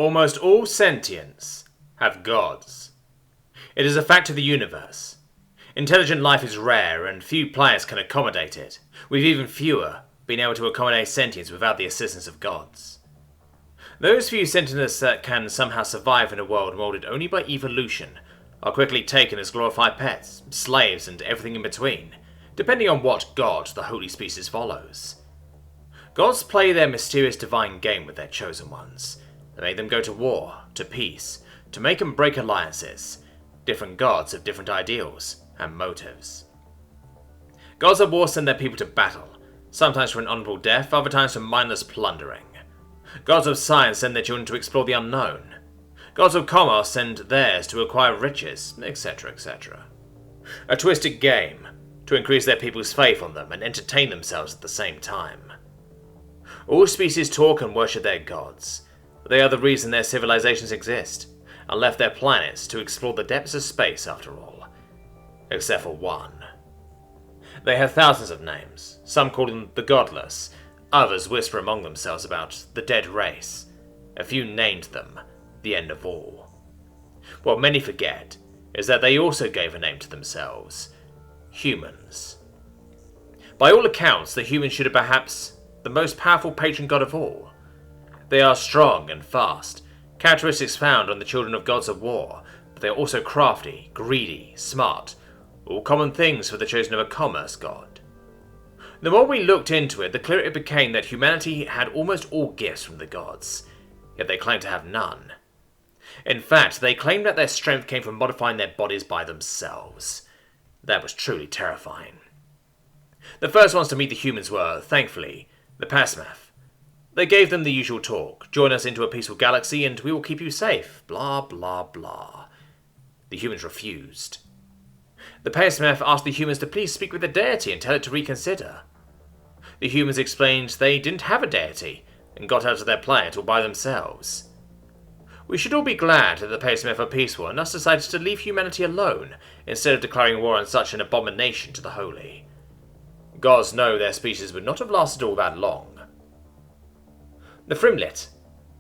Almost all sentients have gods. It is a fact of the universe. Intelligent life is rare and few players can accommodate it, with even fewer being able to accommodate sentience without the assistance of gods. Those few sentients that can somehow survive in a world molded only by evolution are quickly taken as glorified pets, slaves, and everything in between, depending on what god the holy species follows. Gods play their mysterious divine game with their chosen ones. They make them go to war, to peace, to make and break alliances. Different gods have different ideals and motives. Gods of war send their people to battle, sometimes for an honourable death, other times for mindless plundering. Gods of science send their children to explore the unknown. Gods of commerce send theirs to acquire riches, etc., etc. A twisted game to increase their people's faith on them and entertain themselves at the same time. All species talk and worship their gods. They are the reason their civilizations exist, and left their planets to explore the depths of space after all. Except for one. They have thousands of names, some call them the Godless, others whisper among themselves about the dead race. A few named them the end of all. What many forget is that they also gave a name to themselves. Humans. By all accounts, the humans should have perhaps the most powerful patron god of all. They are strong and fast, characteristics found on the children of gods of war, but they are also crafty, greedy, smart, all common things for the chosen of a commerce god. The more we looked into it, the clearer it became that humanity had almost all gifts from the gods, yet they claimed to have none. In fact, they claimed that their strength came from modifying their bodies by themselves. That was truly terrifying. The first ones to meet the humans were, thankfully, the Pasmath. They gave them the usual talk: join us into a peaceful galaxy and we will keep you safe, blah blah blah. The humans refused. The Pasmath asked the humans to please speak with the deity and tell it to reconsider. The humans explained they didn't have a deity and got out of their planet all by themselves. We should all be glad that the Pasmath are peaceful and thus decided to leave humanity alone instead of declaring war on such an abomination to the holy. Gods know their species would not have lasted all that long. The Frimlet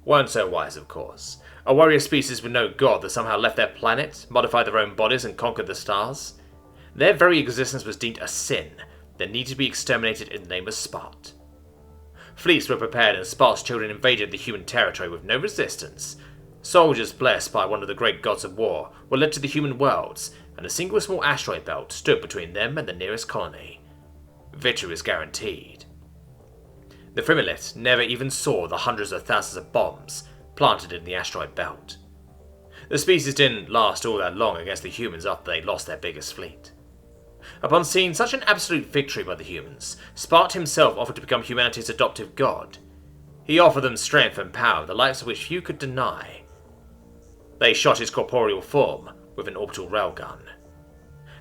weren't so wise, of course. A warrior species with no god that somehow left their planet, modified their own bodies and conquered the stars. Their very existence was deemed a sin that needed to be exterminated in the name of Spart. Fleets were prepared and Spart's children invaded the human territory with no resistance. Soldiers blessed by one of the great gods of war were led to the human worlds, and a single small asteroid belt stood between them and the nearest colony. Victory was guaranteed. The Frimlet never even saw the hundreds of thousands of bombs planted in the asteroid belt. The species didn't last all that long against the humans after they lost their biggest fleet. Upon seeing such an absolute victory by the humans, Spart himself offered to become humanity's adoptive god. He offered them strength and power, the likes of which few could deny. They shot his corporeal form with an orbital railgun.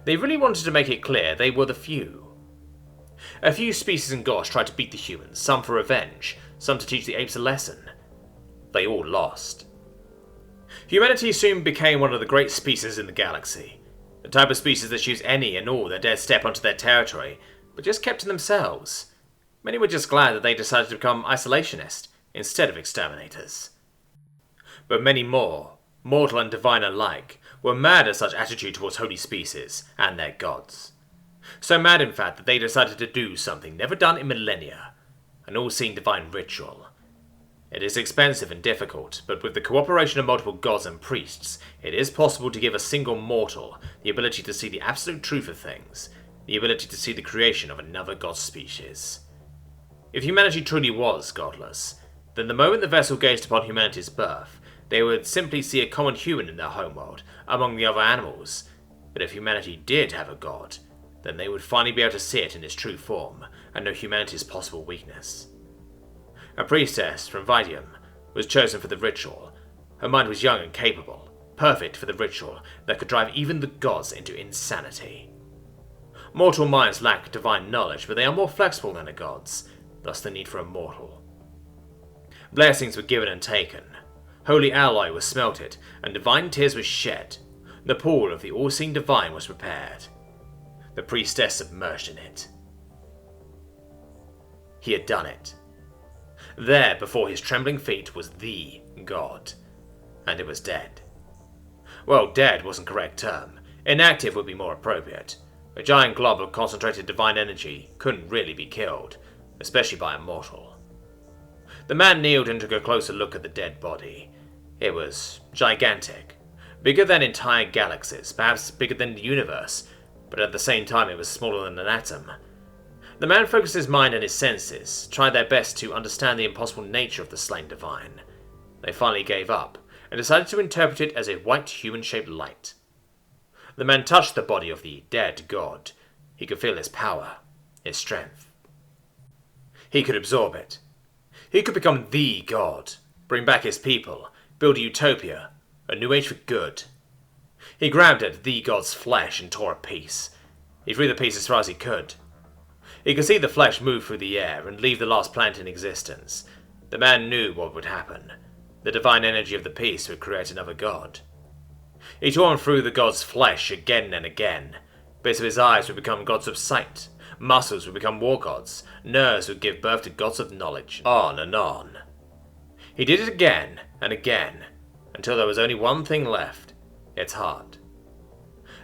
They really wanted to make it clear they were the few. A few species and gods tried to beat the humans, some for revenge, some to teach the apes a lesson. They all lost. Humanity soon became one of the great species in the galaxy, the type of species that choose any and all that dare step onto their territory, but just kept to themselves. Many were just glad that they decided to become isolationist instead of exterminators. But many more, mortal and divine alike, were mad at such attitude towards holy species and their gods. So mad, in fact, that they decided to do something never done in millennia, an all-seeing divine ritual. It is expensive and difficult, but with the cooperation of multiple gods and priests, it is possible to give a single mortal the ability to see the absolute truth of things, the ability to see the creation of another god species. If humanity truly was godless, then the moment the vessel gazed upon humanity's birth, they would simply see a common human in their homeworld, among the other animals. But if humanity did have a god, then they would finally be able to see it in its true form, and know humanity's possible weakness. A priestess from Vidium was chosen for the ritual. Her mind was young and capable, perfect for the ritual that could drive even the gods into insanity. Mortal minds lack divine knowledge, but they are more flexible than the gods, thus the need for a mortal. Blessings were given and taken. Holy alloy was smelted, and divine tears were shed. The pool of the all-seeing divine was prepared. The priestess submerged in it. He had done it. There, before his trembling feet, was the god, and it was dead. Well, dead wasn't the correct term. Inactive would be more appropriate. A giant glob of concentrated divine energy couldn't really be killed, especially by a mortal. The man kneeled and took a closer look at the dead body. It was gigantic. Bigger than entire galaxies, perhaps bigger than the universe, but at the same time it was smaller than an atom. The man focused his mind and his senses, tried their best to understand the impossible nature of the slain divine. They finally gave up, and decided to interpret it as a white human-shaped light. The man touched the body of the dead god. He could feel his power, his strength. He could absorb it. He could become the god, bring back his people, build a utopia, a new age for good. He grabbed at the god's flesh and tore a piece. He threw the piece as far as he could. He could see the flesh move through the air and leave the last planet in existence. The man knew what would happen. The divine energy of the piece would create another god. He tore through the god's flesh again and again. Bits of his eyes would become gods of sight. Muscles would become war gods. Nerves would give birth to gods of knowledge. On and on. He did it again and again, until there was only one thing left: its heart.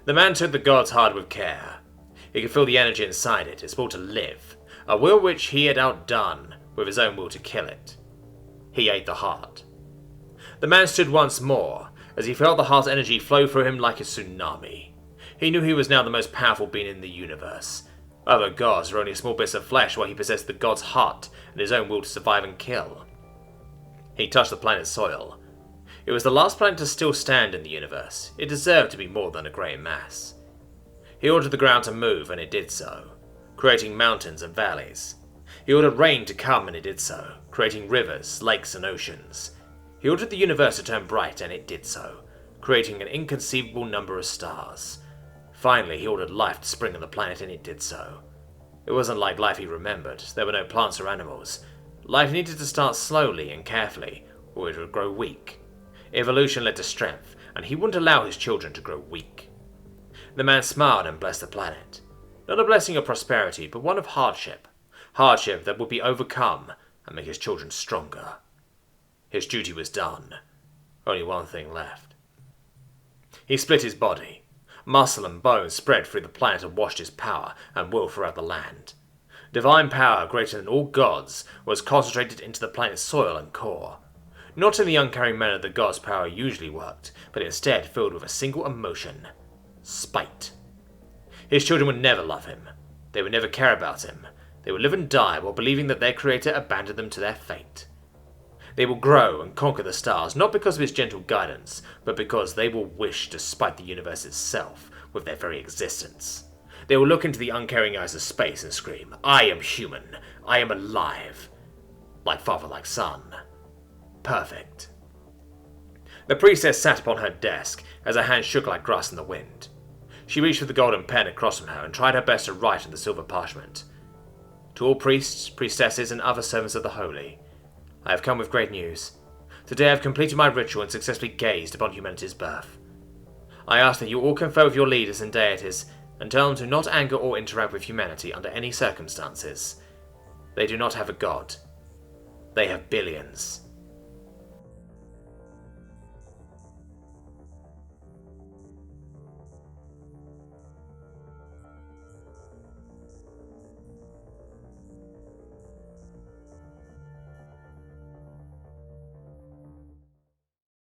The man took the god's heart with care. He could feel the energy inside it, its will to live, a will which he had outdone with his own will to kill it. He ate the heart. The man stood once more, as he felt the heart's energy flow through him like a tsunami. He knew he was now the most powerful being in the universe. Other gods were only small bits of flesh, while he possessed the god's heart and his own will to survive and kill. He touched the planet's soil. It was the last planet to still stand in the universe. It deserved to be more than a grey mass. He ordered the ground to move, and it did so, creating mountains and valleys. He ordered rain to come, and it did so, creating rivers, lakes, and oceans. He ordered the universe to turn bright, and it did so, creating an inconceivable number of stars. Finally, he ordered life to spring on the planet, and it did so. It wasn't like life he remembered. There were no plants or animals. Life needed to start slowly and carefully, or it would grow weak. Evolution led to strength, and he wouldn't allow his children to grow weak. The man smiled and blessed the planet. Not a blessing of prosperity, but one of hardship. Hardship that would be overcome and make his children stronger. His duty was done. Only one thing left. He split his body. Muscle and bone spread through the planet and washed his power and will throughout the land. Divine power, greater than all gods, was concentrated into the planet's soil and core. Not in the uncaring manner the god's power usually worked, but instead filled with a single emotion: spite. His children would never love him. They would never care about him. They would live and die while believing that their creator abandoned them to their fate. They will grow and conquer the stars, not because of his gentle guidance, but because they will wish to spite the universe itself with their very existence. They will look into the uncaring eyes of space and scream, "I am human. I am alive." Like father, like son. Perfect. The priestess sat upon her desk as her hands shook like grass in the wind. She reached for the golden pen across from her and tried her best to write on the silver parchment. To all priests, priestesses, and other servants of the holy, I have come with great news. Today I have completed my ritual and successfully gazed upon humanity's birth. I ask that you all confer with your leaders and deities and tell them to not anger or interact with humanity under any circumstances. They do not have a god. They have billions.